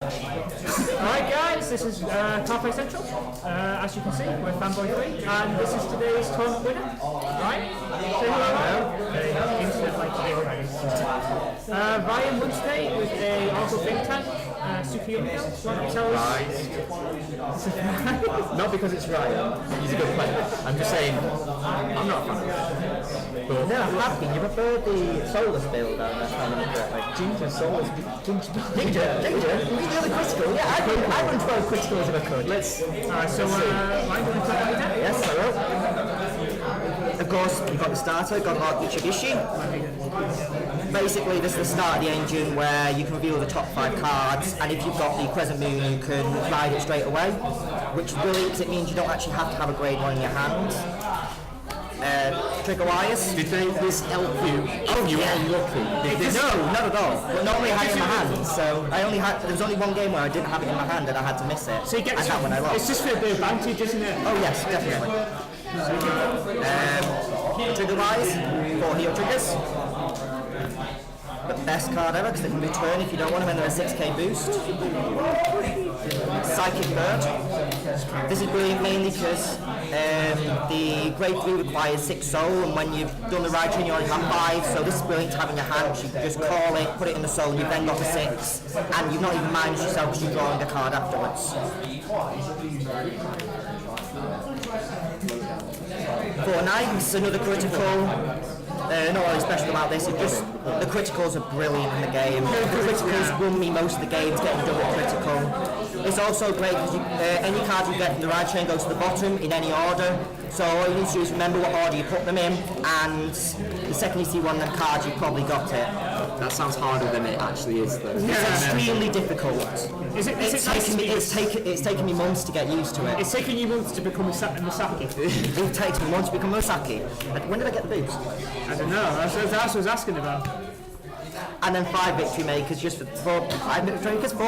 Alright guys, this is Cardfightcentral. As you can see, we're Fanboy3, and this is today's tournament winner. Right? So hello. Internet like today already. Ryan won today with a Oracle Think Tank, Tsukuyomi. Want to tell us? Not because it's Ryan, he's a good player. I'm just saying, I'm not a fan of it. No, I'm happy. You prefer the Solus build, if I remember correctly. Ginger, Solus, Ginger? We do the critical. Yeah, I run 12 criticals if I could. Let's. Alright, so Ryan, do you want to tell me that? Yes, I will. Of course, you've got the starter, got Mitsubishi. Basically, this is the start of the engine where you can reveal the top 5 cards, and if you've got the Crescent Moon, you can ride it straight away, which is brilliant because it means you don't actually have to have a grade 1 in your hand. Trigger wires. Did this help you? Oh, you yeah. were lucky. No, not at all. But normally I had it in my hand, so there was only one game where I didn't have it in my hand and I had to miss it. So you get and that one I lost. It's just for the advantage, isn't it? Oh yes, definitely. Trigger wise, 4 heal triggers. The best card ever because they can return if you don't want them and they're a 6k boost. Psychic Bird. This is brilliant mainly because the grade 3 requires 6 soul, and when you've done the ride train you only have 5, so this is brilliant to have in your hand. You can just call it, put it in the soul, you've then got a 6, and you've not even minus yourself because you're drawing a card afterwards. 4 knives, another critical. Not really special about this, it's just the criticals are brilliant in the game. The criticals won me most of the games, getting double critical. It's also great because any card you get from the ride train goes to the bottom in any order. So all you need to do is remember what order you put them in, and the second you see one of them cards, you've probably got it. That sounds harder than it actually is, though. It's extremely difficult. It's taken me months to get used to it. It's taken you months to become a Misaki. It takes me months to become a Misaki. When did I get the boost? I don't know, that's what I was asking about. And then 5 victory makers just for 4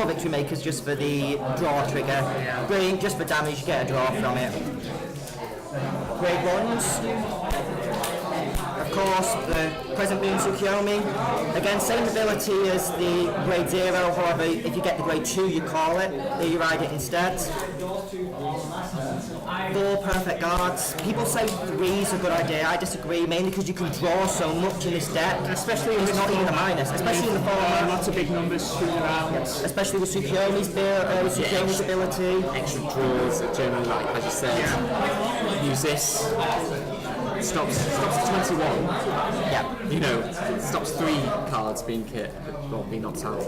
victory makers just for the draw trigger. Brilliant, just for damage, you get a draw from it. Grade 1s. Of course, the Crescent Moon Tsukuyomi. Again, same ability as the grade 0, however, if you get the grade 2, you call it, then you ride it instead. 4 perfect guards. People say 3 is a good idea. I disagree, mainly because you can draw so much in this deck. Especially it's not even a minus, especially in the format. Lots of big numbers shooting around. Especially with Tsukuyomi's ability. Extra draws, generally, like as you said. Use this. Stops 21. Yeah. You know, stops 3 cards being being knocked out.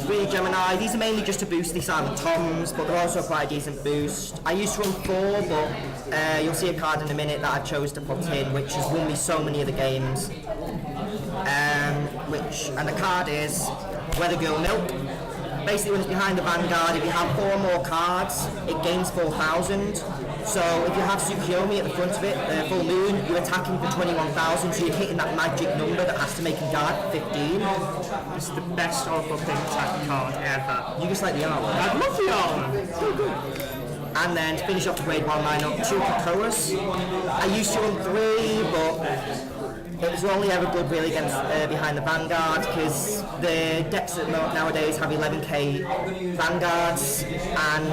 3 Gemini. These are mainly just to boost the Silent Toms, but they're also quite a decent boost. I used to run 4, but you'll see a card in a minute that I chose to put in, which has won me so many of the games. And the card is Weather Girl Milk. Basically, when it's behind the Vanguard, if you have 4 more cards, it gains 4,000. So if you have Tsukuyomi at the front of it, full moon, you're attacking for 21,000, so you're hitting that magic number that has to make a guard 15. It's the best Oracle Think Tank card ever. You just like the armor. I love the armor. So good. And then to finish off the grade 1 lineup, 2 Kokoas. I used to run 3, but it was only ever good really against behind the Vanguard because the decks nowadays have 11k Vanguards, and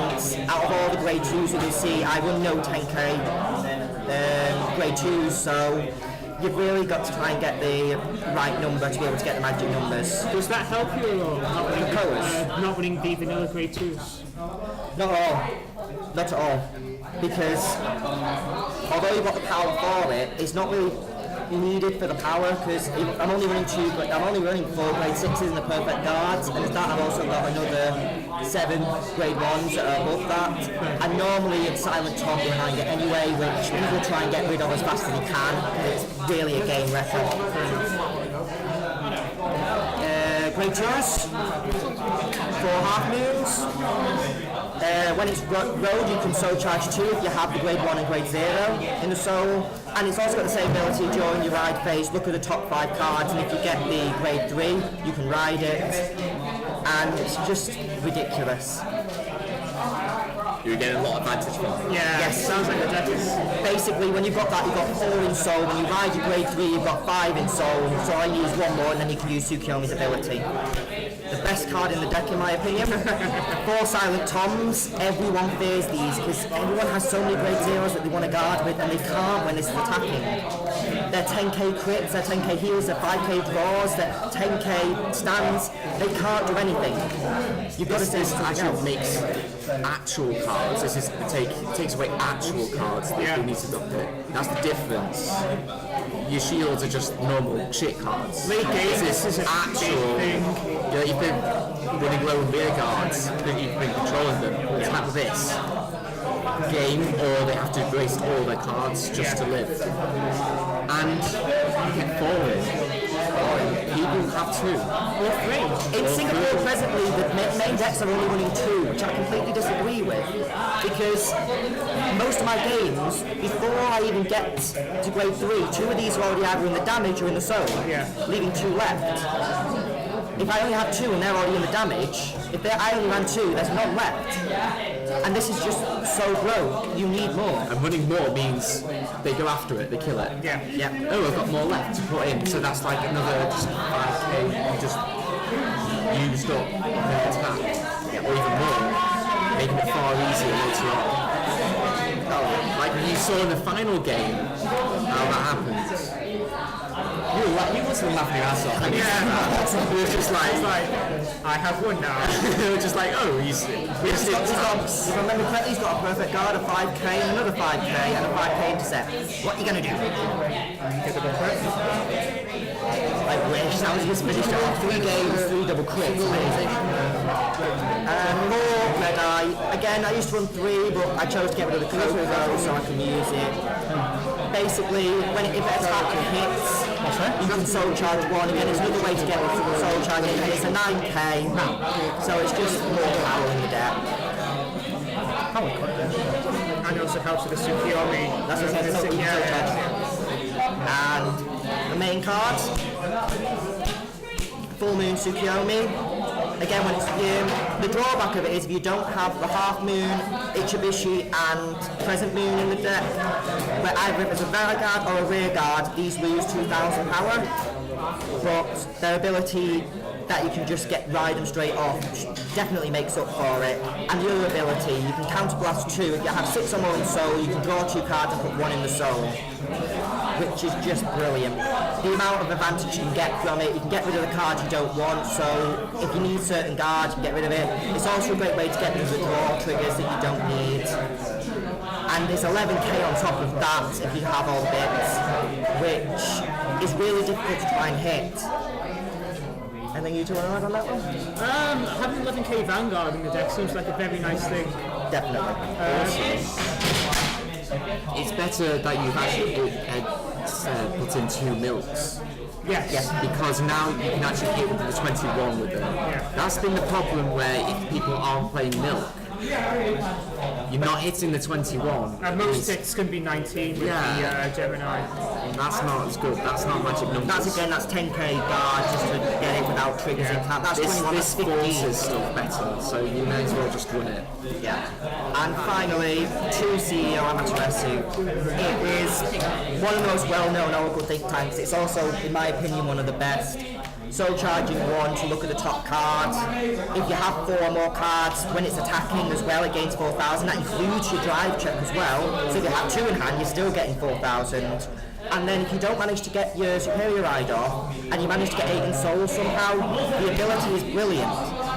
out of all the grade 2s you can see, I run no 10k grade 2s, so you've really got to try and get the right number to be able to get the magic numbers. Does that help you at all? Not winning the vanilla grade 2s? Not at all. Not at all. Because although you've got the power for it, it's not really needed for the power because I'm only running 4 grade 6s in the perfect guards, and as that I've also got another 7 grade 1s that are above that, and normally it's Silent Tom behind it anyway, which people try and get rid of as fast as they can. It's really a game wrecker. Grade 2s, 4 half moons. When it's road, you can soul charge 2 if you have the grade 1 and grade 0 in the soul, and it's also got the same ability during your ride phase. Look at the top 5 cards, and if you get the grade 3, you can ride it, and it's just ridiculous. You're getting a lot of advantage from it. Yeah, yes. Sounds like the deck is... Basically, when you've got that, you've got 4 in soul. When you ride your grade 3, you've got 5 in soul. So I use 1 more, and then you can use Tsukuyomi's ability. The best card in the deck in my opinion. 4 Silent Toms, everyone fears these because everyone has so many grade zeros that they want to guard with and they can't when this is attacking. They're 10k crits, they're 10k heals, they're 5k draws, they're 10k stands, they can't do anything. You've got to say actually makes actual cards. This is takes away actual cards that you need to look at. That's the difference. Your shields are just normal shit cards. This is actual. You've been running low on rear guards, you've been controlling them. Attack this game, or they have to waste all their cards just to live. And you get falling. People have 2 or 3. In Singapore presently, the main decks are only running 2, which I completely disagree with, because most of my games, before I even get to grade 3, 2 of these are already either in the damage or in the soul, leaving 2 left. If I only have 2 and they're already in the damage, I only ran 2, there's none left. And this is just so broke, you need more. And running more means they go after it, they kill it. Yeah. Oh, I've got more left to put in, so that's like another just 5k you just used up their attack, or even more, making it far easier later on. Like you saw in the final game, how that happened. You must have been laughing your ass off. Yeah. It was just like, I have one now. it was just like, oh, If I remember correctly, he's got a perfect guard, a 5k, another 5k, and a 5k intercept. What are you going to do? Get the double crit. I wish that was just finished off. 3 games, 3 double crits, amazing. 4 red eye. Again, I used to run 3, but I chose to get rid of the Coco so I can use it. Basically, if an attack hits, you can soul charge 1. Again, it's another way to get soul charge in. It's a 9k, so it's just more power in the deck. And it also helps with the Tsukuyomi. That's what I said, And the main cards, Full Moon Tsukuyomi. Again, when it's the drawback of it is if you don't have the Half Moon, Ichibishi and Crescent Moon in the deck, where either if it's a Vanguard or a Rear Guard, these lose 2,000 power, but their ability that you can just ride them straight off definitely makes up for it. And the other ability, you can counterblast 2. If you have 6 or more in soul, you can draw 2 cards and put 1 in the soul, which is just brilliant. The amount of advantage you can get from it, you can get rid of the cards you don't want, so if you need certain guards, you can get rid of it. It's also a great way to get rid of the draw triggers that you don't need. And there's 11k on top of that if you have all the bits, which is really difficult to try and hit. Anything you two want to add on that one? Having 11k Vanguard in the deck seems like a very nice thing. Definitely. It's better that you've actually put in 2 milks. Yes. Because now you can actually hit with the 21 with them. Yeah. That's been the problem where if people aren't playing milk, you're not hitting the 21. And most hits can be 19 with the Gemini. That's not as good. That's not magic numbers. That's 10k guard just to get it without triggers in tap. That's 21, this that's 15. forces stuff better, so you may as well just run it. Yeah. And finally, 2 CEO Amaterasu. It is one of the most well-known Oracle think tanks. It's also, in my opinion, one of the best. So charging 1 to look at the top cards. If you have 4 or more cards, when it's attacking as well, it gains 4,000. That includes your drive check as well. So if you have 2 in hand, you're still getting 4,000. And then if you don't manage to get your Superior Ride off, and you manage to get 8 in Soul somehow, the ability is brilliant.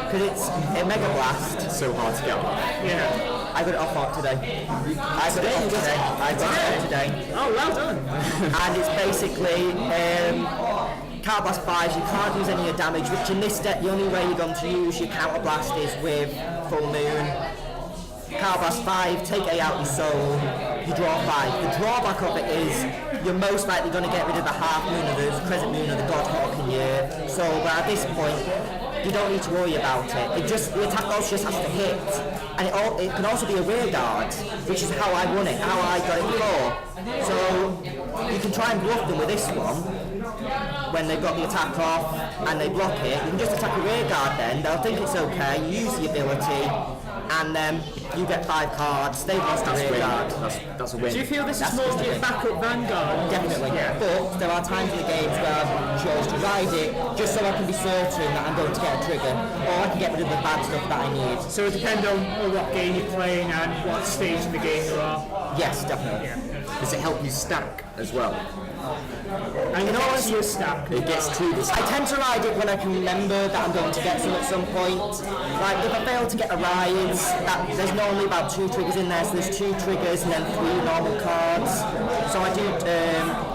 Because it's a Mega Blast. So hard to get off. Yeah. I got it off art today. I got it off today. Oh, well done. And it's basically Card Blast 5s, you can't use any of your damage, which in this deck the only way you're going to use your Counter Blast is with Full Moon. Card Blast 5, take 8 out your soul, you draw 5. The drawback of it is you're most likely going to get rid of the Half Moon or the Crescent Moon or the God Hawk in your soul, but at this point you don't need to worry about it. The attack also just has to hit, and it can also be a rear guard, which is how I won it, how I got it before. So you can try and bluff them with this one, when they've got the attack off and they block it, you can just attack a rear guard then, they'll think it's okay, you use the ability, and then you get 5 cards, they've lost a rear guard. That's a win. Do you feel this is more of your backup vanguard? Definitely, but there are times in the games where I've chose to ride it just so I can be certain that I'm going to get a trigger, or I can get rid of the bad stuff that I need. So it depends on what game you're playing and what stage in the game you are. Yes, definitely. Does it help you stack as well? And in order to stack, It gets to the I stack. tend to ride it when I can remember that I'm going to get some at some point. Like if I fail to get a ride, there's normally about 2 triggers in there, so there's 2 triggers and then 3 normal cards. So I do,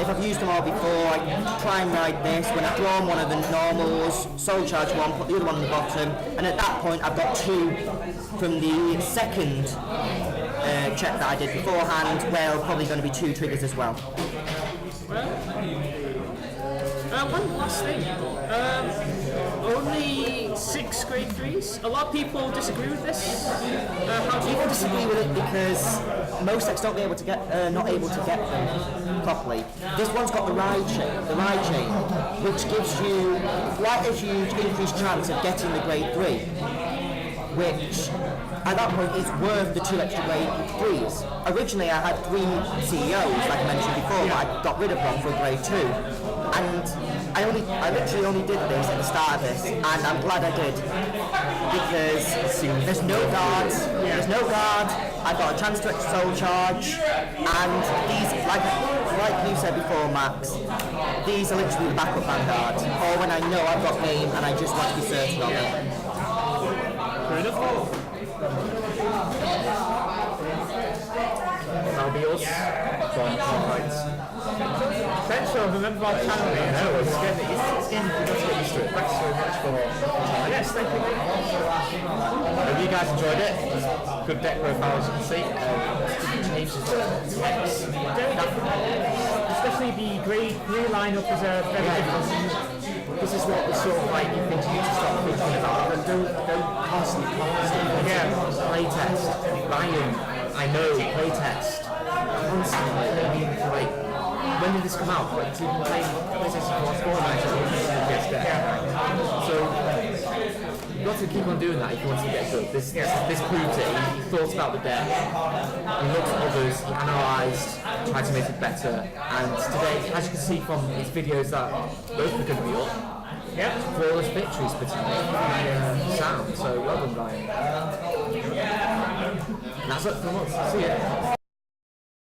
if I've used them all before, I try and ride this. When I've drawn one of the normals, soul charge one, put the other one on the bottom, and at that point I've got 2 from the second check that I did beforehand, where are probably going to be 2 triggers as well. One last thing. Only 6 grade 3s. A lot of people disagree with this. How do you People disagree with it because most decks not able to get them properly. This one's got the ride chain, which gives you quite a huge increased chance of getting the grade 3, which at that point is worth the 2 extra grade 3s. Originally I had 3 CEOs, like I mentioned before, but I got rid of one for a grade 2. And I literally only did this at the start of this, and I'm glad I did. Because there's no guards, I've got a chance to extra soul charge, and these, like you said before, Max, these are literally the backup vanguard, or when I know I've got game and I just want to be certain of it. Fair enough. That'll be us. Central, remember our channel? It's getting used to it. Thanks so much for Yes, thank you. Have you guys enjoyed it? Good deck profile, as you can see. Changes the text. Especially the grade 3 lineup is very different. This is what the sort of like you think you need to start thinking about. And don't constantly playtest. Ryan, I know, playtest. Constantly. Like, when did this come out? Like, you've been playing PlayStation 4 So, you've got to keep on doing that if you want to get good. This proves it. He thought about the deck, he looked at others, he analysed, tried to make it better, and today, as you can see from his videos that both are going to be up, flawless victories particularly sound, so well done, Ryan. And that's it from us. See ya.